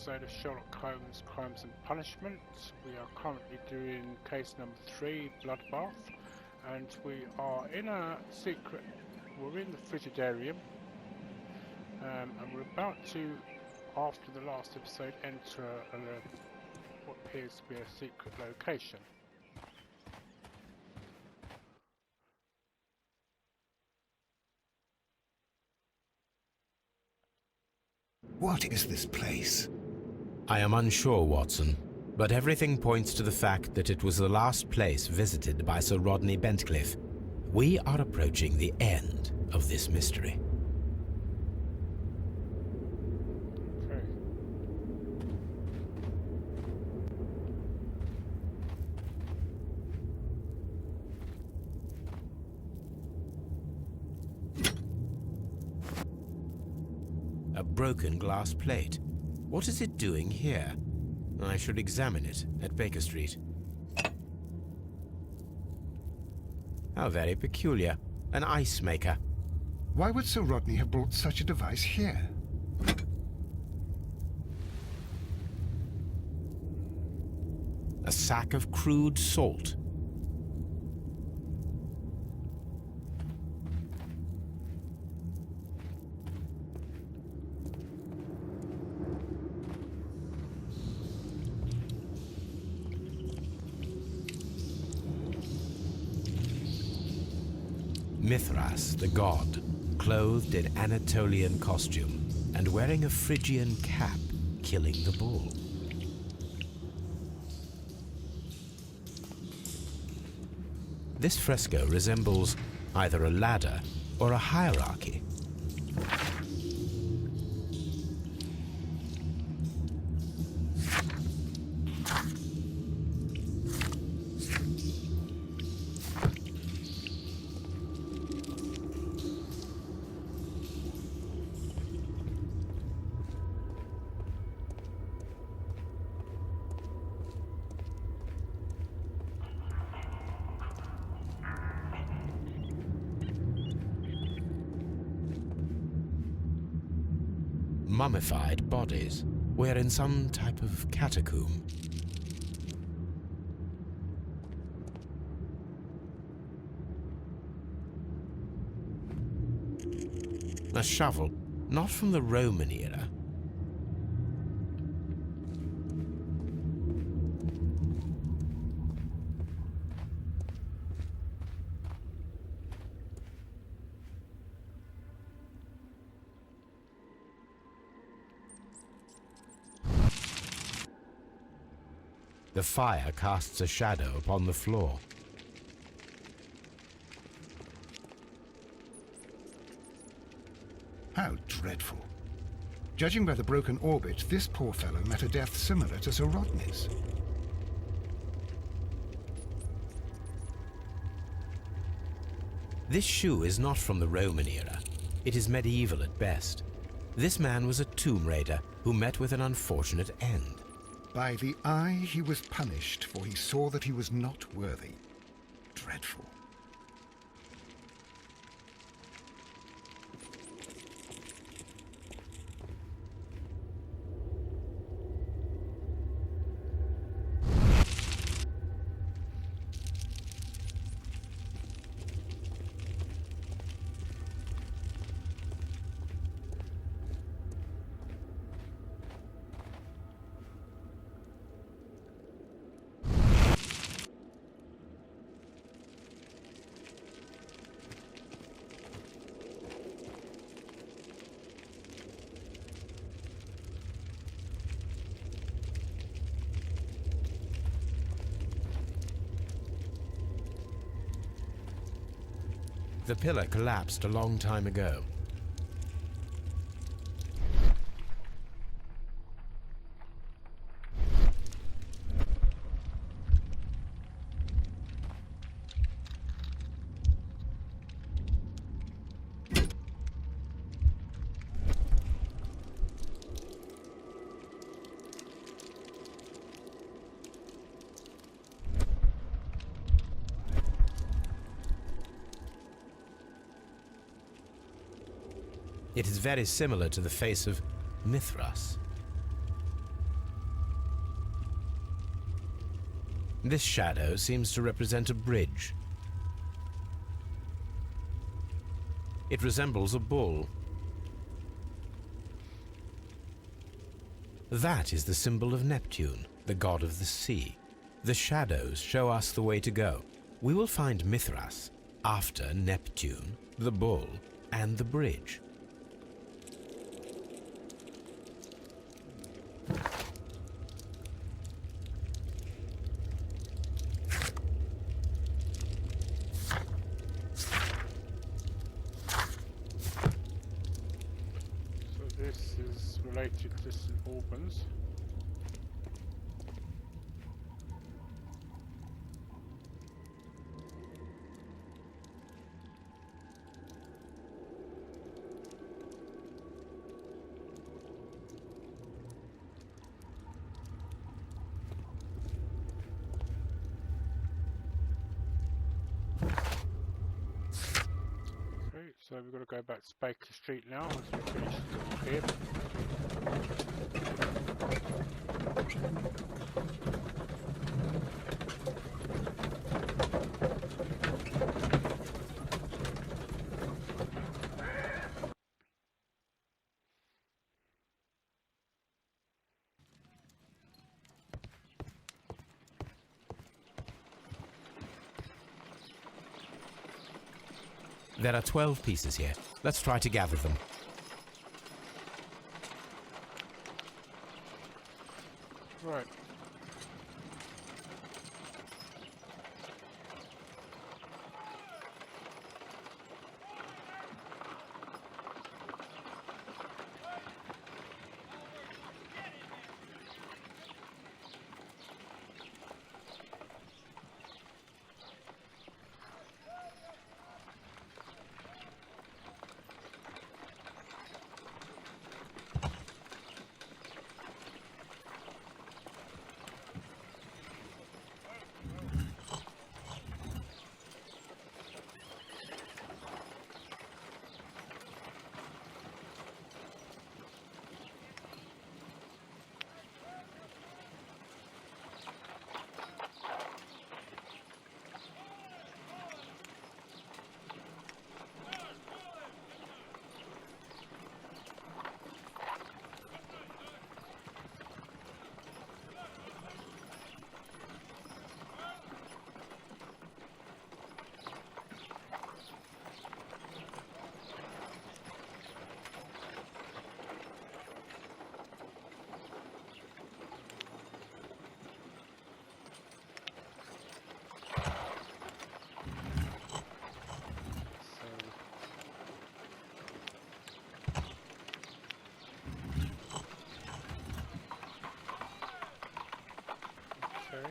episode of Sherlock Holmes, Crimes and Punishment. We are currently doing case number 3, Bloodbath, and we are in a secret, we're in the Frigidarium, and we're about to, after the last episode, enter what appears to be a secret location. What is this place? I am unsure, Watson, but everything points to the fact that it was the last place visited by Sir Rodney Bentcliffe. We are approaching the end of this mystery. Okay. A broken glass plate. What is it doing here? I should examine it at Baker Street. How very peculiar. An ice maker. Why would Sir Rodney have brought such a device here? A sack of crude salt. Mithras, the god, clothed in Anatolian costume and wearing a Phrygian cap, killing the bull. This fresco resembles either a ladder or a hierarchy. Mummified bodies. We're in some type of catacomb. A shovel, not from the Roman era. The fire casts a shadow upon the floor. How dreadful. Judging by the broken orbit, this poor fellow met a death similar to Sir Rodney's. This shoe is not from the Roman era. It is medieval at best. This man was a tomb raider who met with an unfortunate end. By the eye he was punished, for he saw that he was not worthy. Dreadful. The pillar collapsed a long time ago. It is very similar to the face of Mithras. This shadow seems to represent a bridge. It resembles a bull. That is the symbol of Neptune, the god of the sea. The shadows show us the way to go. We will find Mithras after Neptune, the bull, and the bridge. So this is related to St. Albans. So we've got to go back to Baker Street now as we finish here. There are 12 pieces here. Let's try to gather them. Right. Okay.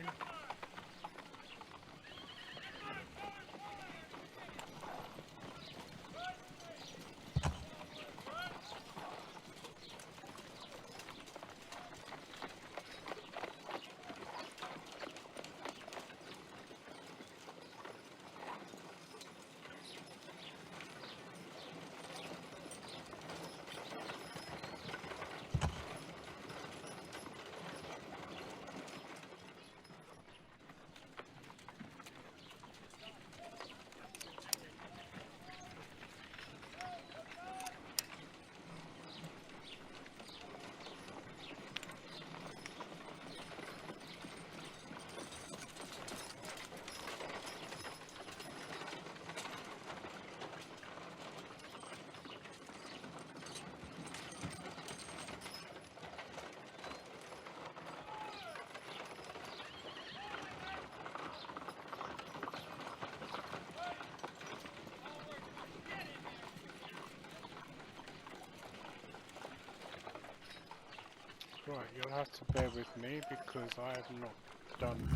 Right, you'll have to bear with me because I have not done.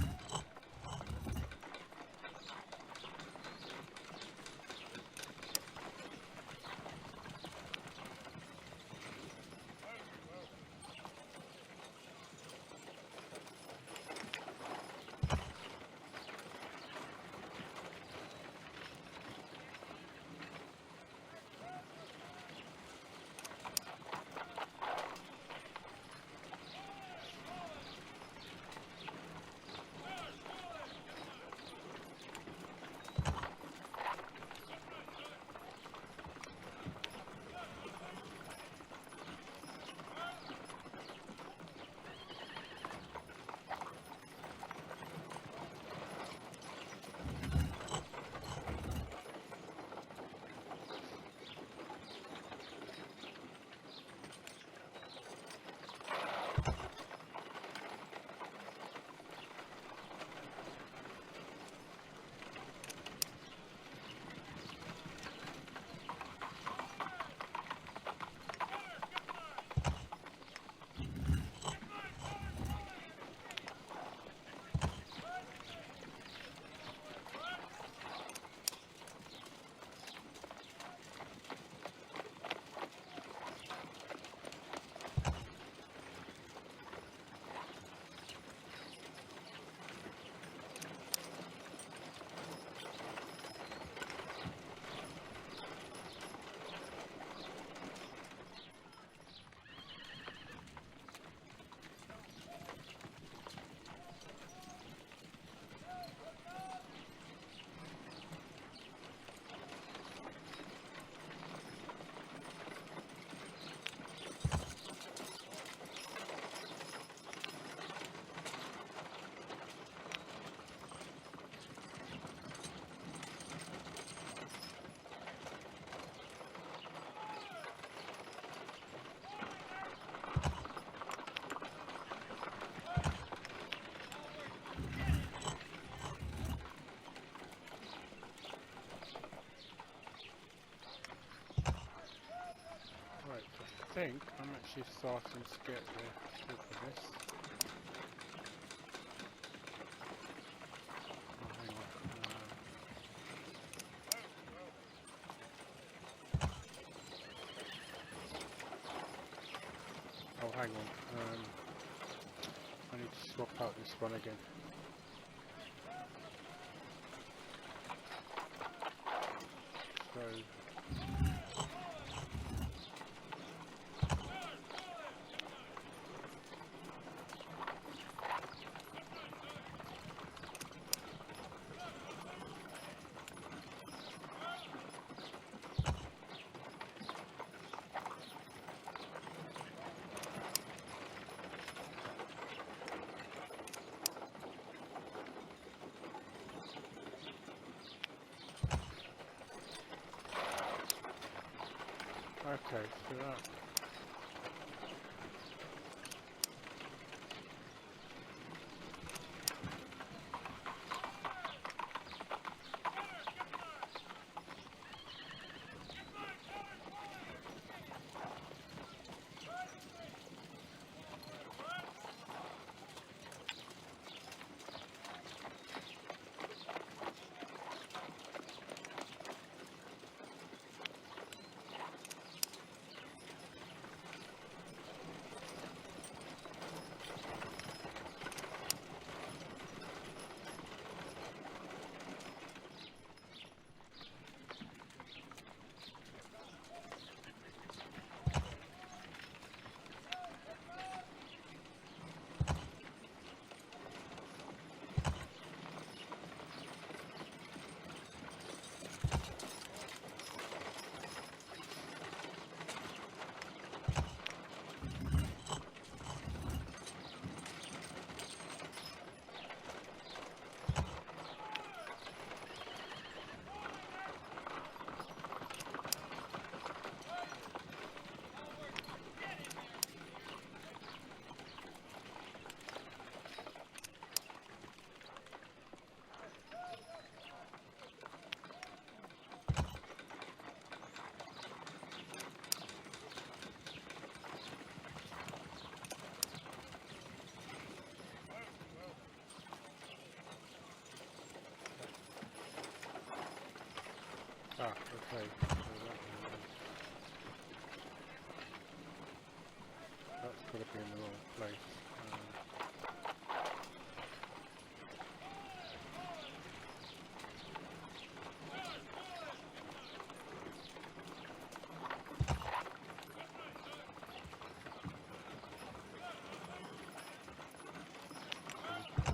think I'm actually starting to get the feel for this. Oh, hang on. Oh, hang on. I need to swap out this one again. So. Okay, so that. Ah, okay. That's got to be in the wrong place.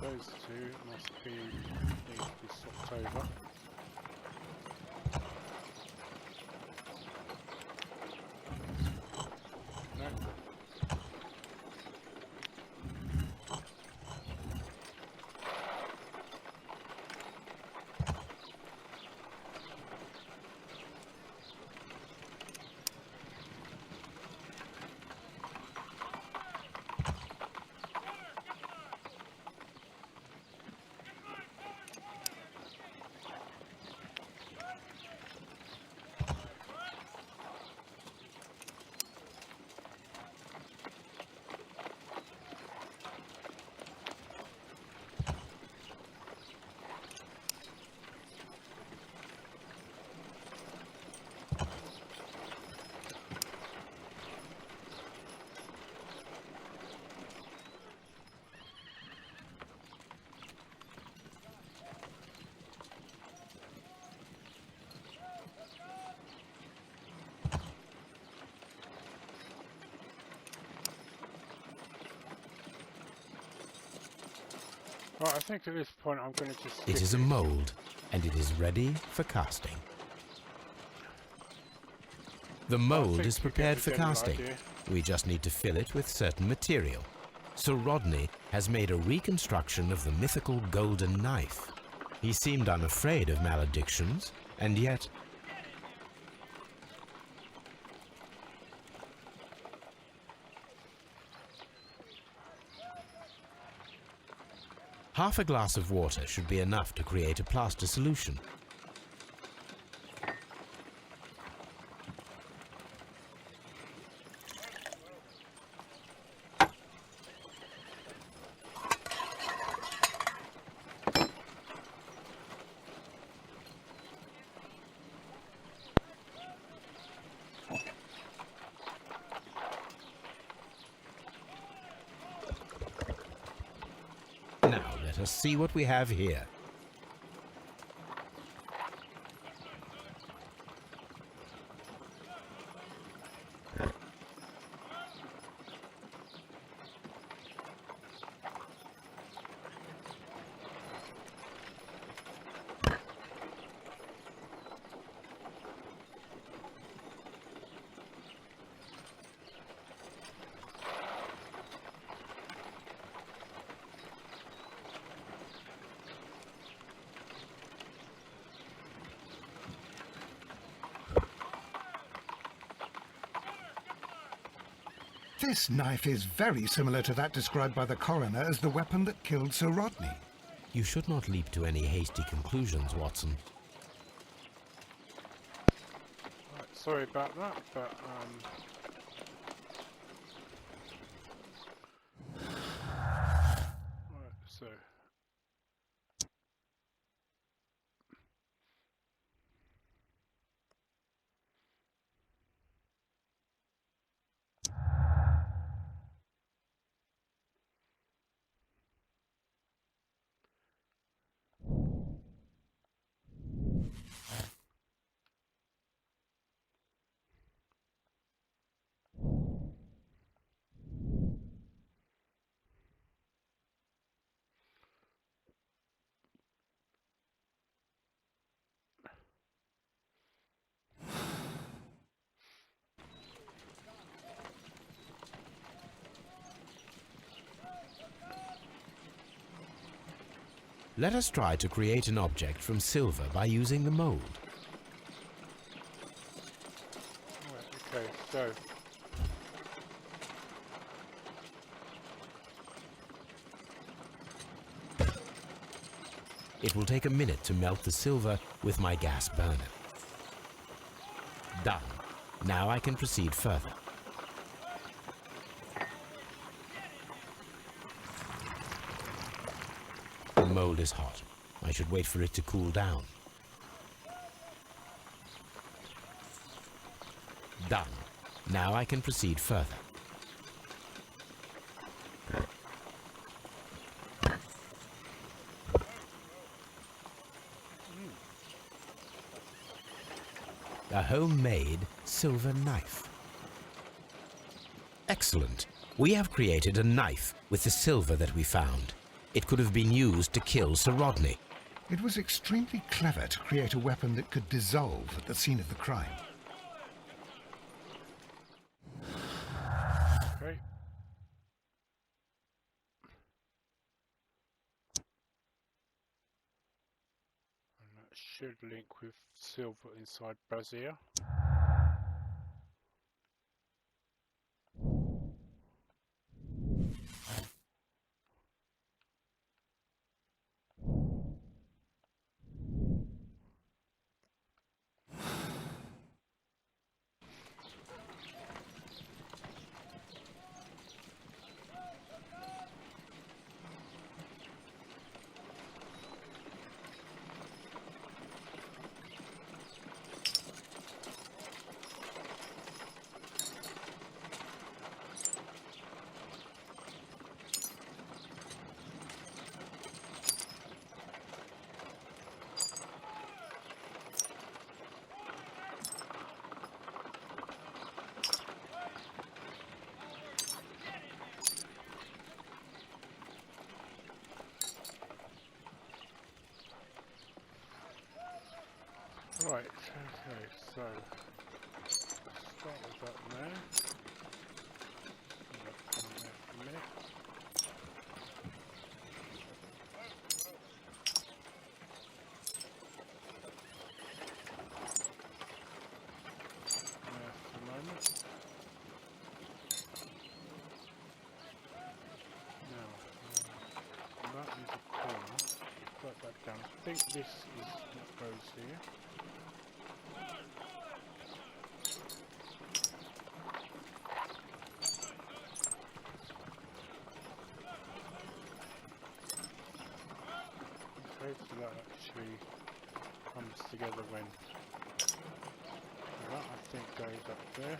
Those two must be need to be swapped over. No. Right, I think at this point I'm going to just... It is a mould, and it is ready for casting. The mould is prepared for casting. We just need to fill it with certain material. Sir Rodney has made a reconstruction of the mythical golden knife. He seemed unafraid of maledictions, and yet... Half a glass of water should be enough to create a plaster solution. let us see what we have here. This knife is very similar to that described by the coroner as the weapon that killed Sir Rodney. You should not leap to any hasty conclusions, Watson. Right, sorry about that, but right, so Let us try to create an object from silver by using the mold. right, okay, so It will take a minute to melt the silver with my gas burner. Done. Now I can proceed further. The mold is hot. I should wait for it to cool down. Done. Now I can proceed further. A homemade silver knife. Excellent. We have created a knife with the silver that we found. It could have been used to kill Sir Rodney. It was extremely clever to create a weapon that could dissolve at the scene of the crime. okay. And that should link with silver inside brazier. Right, okay, so start with that there. Come back on there for a minute. There for a moment. Now, that is a corner. Write that down. I think this is what goes here. Okay, so that actually comes together when that I think goes up there.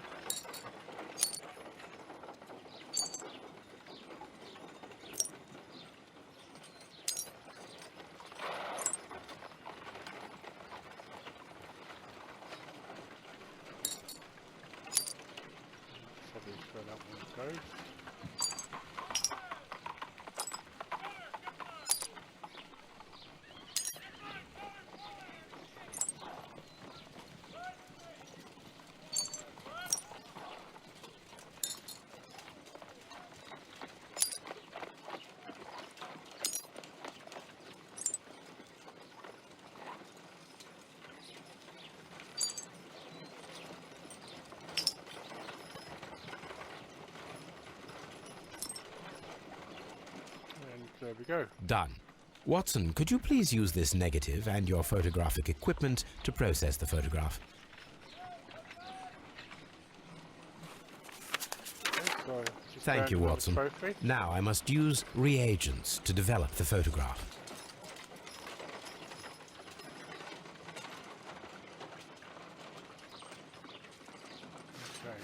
There we go. Done. Watson, could you please use this negative and your photographic equipment to process the photograph? Okay, so just Thank found you, another Watson. trophy. Now I must use reagents to develop the photograph. Okay.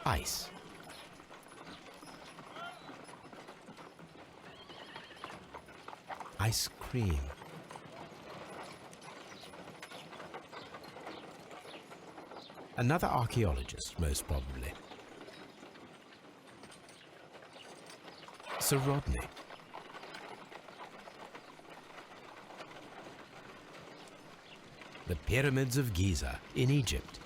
Ice. Ice cream. Another archaeologist, most probably. Sir Rodney. The Pyramids of Giza in Egypt.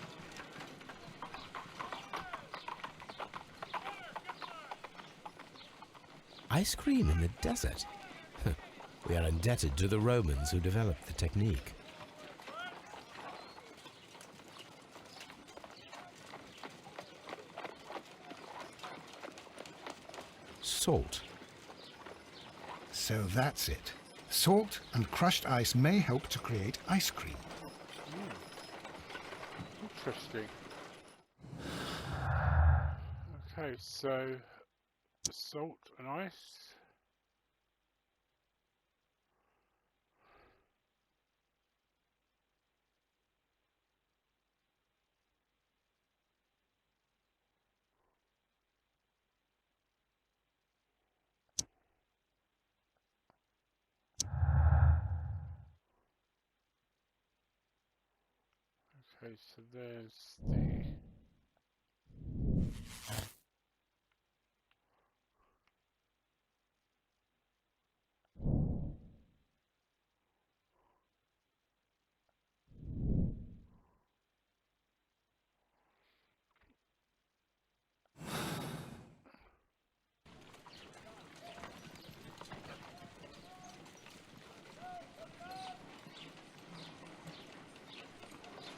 Ice cream in the desert. We are indebted to the Romans who developed the technique. Salt. So that's it. Salt and crushed ice may help to create ice cream. Interesting. Okay, so salt and ice. Okay, so there's the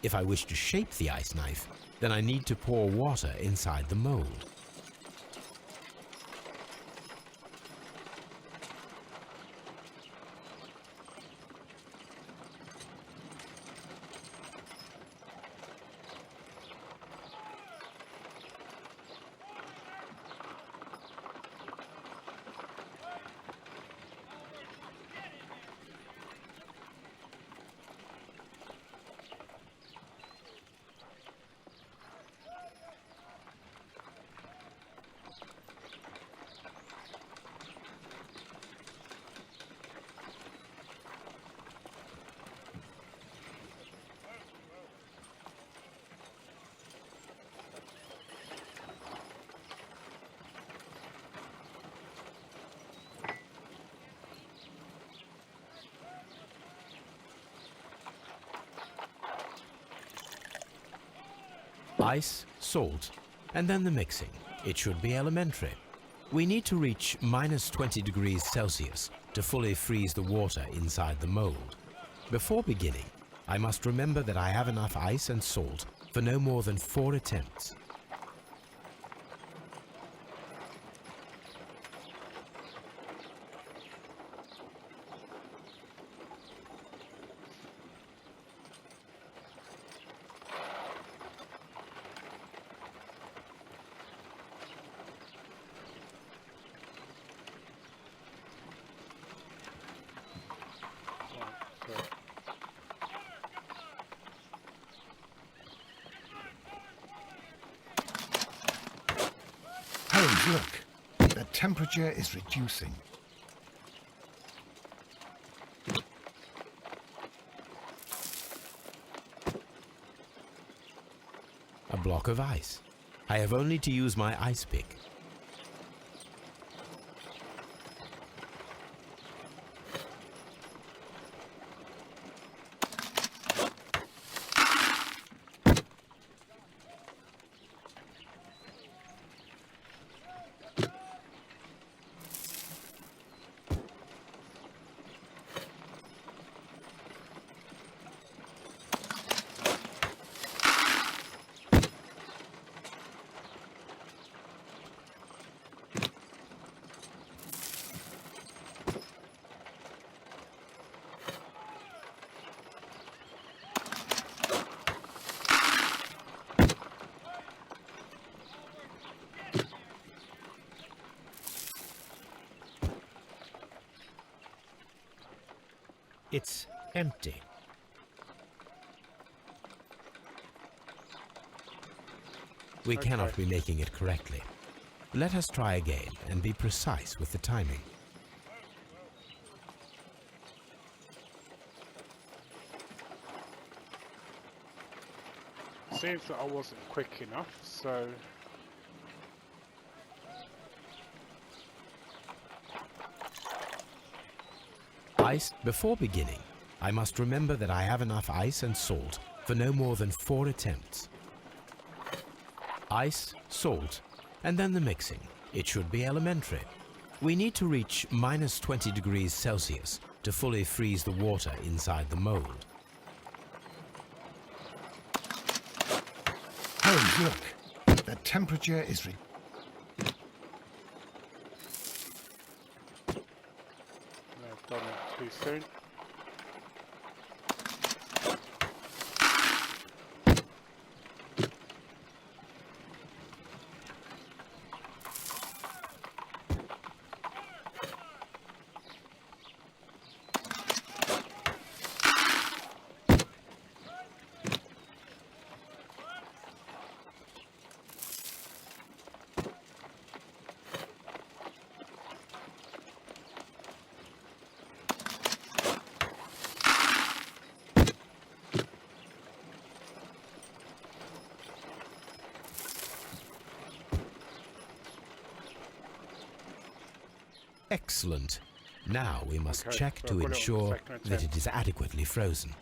If I wish to shape the ice knife, then I need to pour water inside the mold. Ice, salt, and then the mixing. It should be elementary. We need to reach minus 20 degrees Celsius to fully freeze the water inside the mold. Before beginning, I must remember that I have enough ice and salt for no more than 4 attempts. Holmes, look. The temperature is reducing. A block of ice. I have only to use my ice pick. It's empty. We cannot be making it correctly. Let us try again and be precise with the timing. Seems that I wasn't quick enough, so Ice, before beginning, I must remember that I have enough ice and salt for no more than 4 attempts. Ice, salt, and then the mixing. It should be elementary. We need to reach minus 20 degrees Celsius to fully freeze the water inside the mold. Holmes, look. The temperature is I've done it too soon. Excellent. Now we must Okay, check so to I've got it on the ensure second that attempt. it is adequately frozen.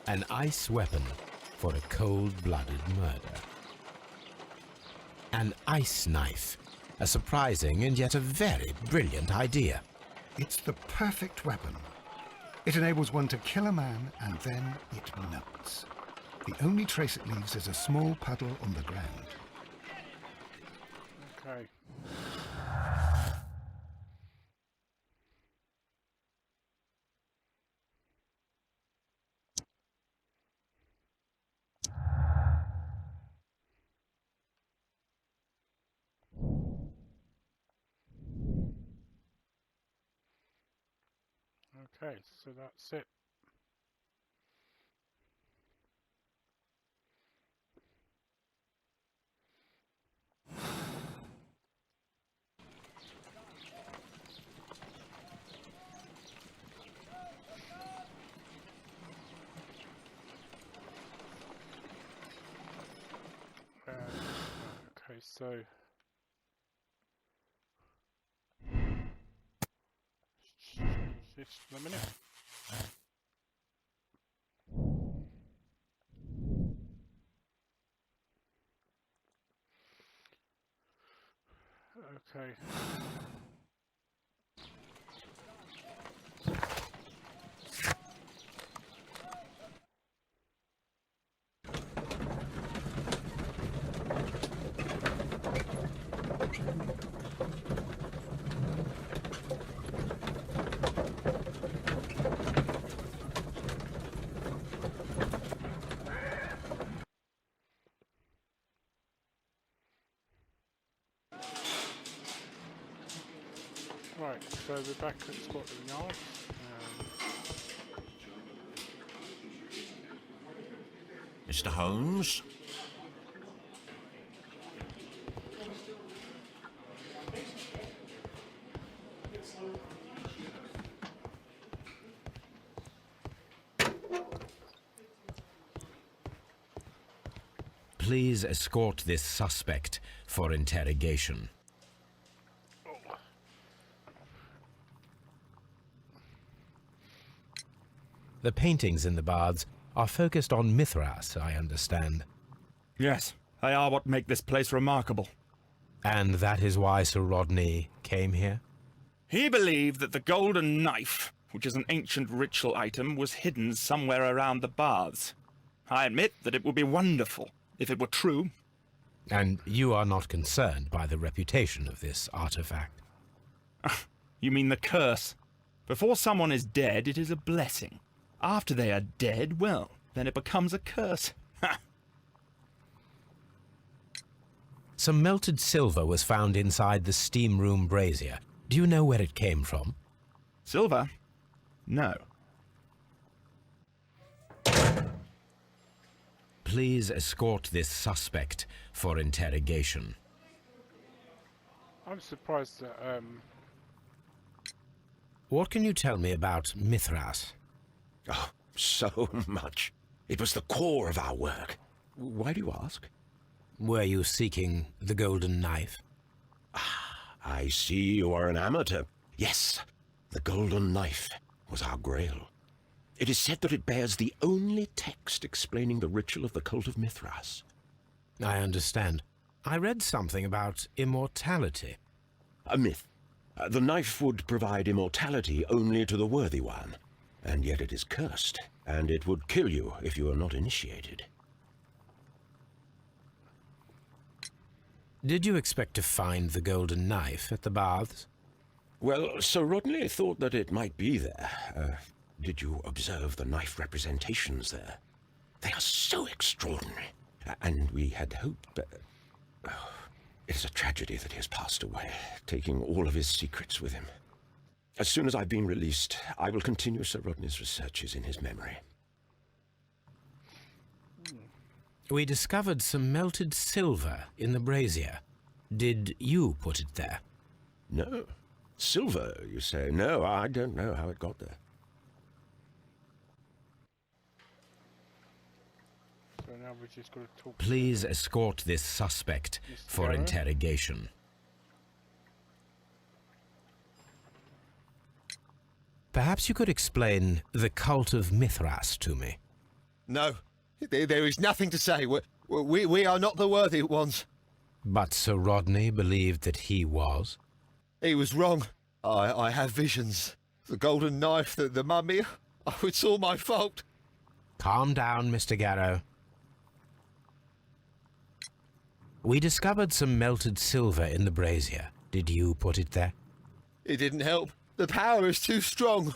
An ice weapon for a cold-blooded murder. An ice knife. A surprising and yet a very brilliant idea. It's the perfect weapon. It enables one to kill a man and then it melts. The only trace it leaves is a small puddle on the ground. Okay. Okay, so that's it. Okay, so just a minute. Okay. Right, so we're back at Scotland Yard. Mr. Holmes? Please escort this suspect for interrogation. The paintings in the baths are focused on Mithras, I understand. Yes, they are what make this place remarkable. And that is why Sir Rodney came here? He believed that the golden knife, which is an ancient ritual item, was hidden somewhere around the baths. I admit that it would be wonderful if it were true. And you are not concerned by the reputation of this artifact? You mean the curse? Before someone is dead, it is a blessing. After they are dead, well, then it becomes a curse. Some melted silver was found inside the steam room brazier. Do you know where it came from? Silver? No. Please escort this suspect for interrogation. I'm surprised that, What can you tell me about Mithras? Oh, so much. It was the core of our work. Why do you ask? Were you seeking the golden knife? I see you are an amateur. Yes, the golden knife was our grail. It is said that it bears the only text explaining the ritual of the cult of Mithras. I understand. I read something about immortality. A myth. The knife would provide immortality only to the worthy one, and yet it is cursed, and it would kill you if you are not initiated. Did you expect to find the golden knife at the baths? Well, Sir Rodney thought that it might be there. Did you observe the knife representations there? They are so extraordinary, and we had hoped that... Oh, it is a tragedy that he has passed away, taking all of his secrets with him. As soon as I've been released, I will continue Sir Rodney's researches in his memory. We discovered some melted silver in the brazier. Did you put it there? No. Silver, you say? No, I don't know how it got there. so now we're just going to talk. Please escort this suspect for Garrow? interrogation. Perhaps you could explain the cult of Mithras to me. No, there is nothing to say. We are not the worthy ones. But Sir Rodney believed that he was. He was wrong. I have visions. The golden knife, the mummy. Oh, it's all my fault. Calm down, Mr. Garrow. We discovered some melted silver in the brazier. Did you put it there? It didn't help. The power is too strong.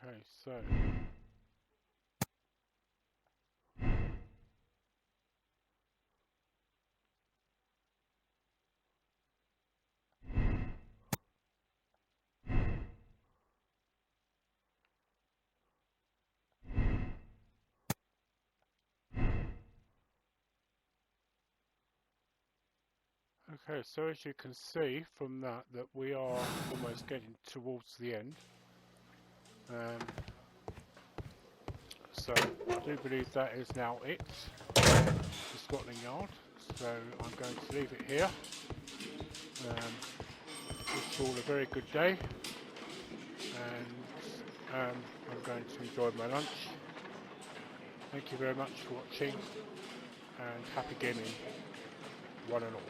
Okay, so okay, so as you can see from that we are almost getting towards the end. So I do believe that is now it for Scotland Yard. So I'm going to leave it here. Wish you all a very good day, and I'm going to enjoy my lunch. Thank you very much for watching, and happy gaming, one and all.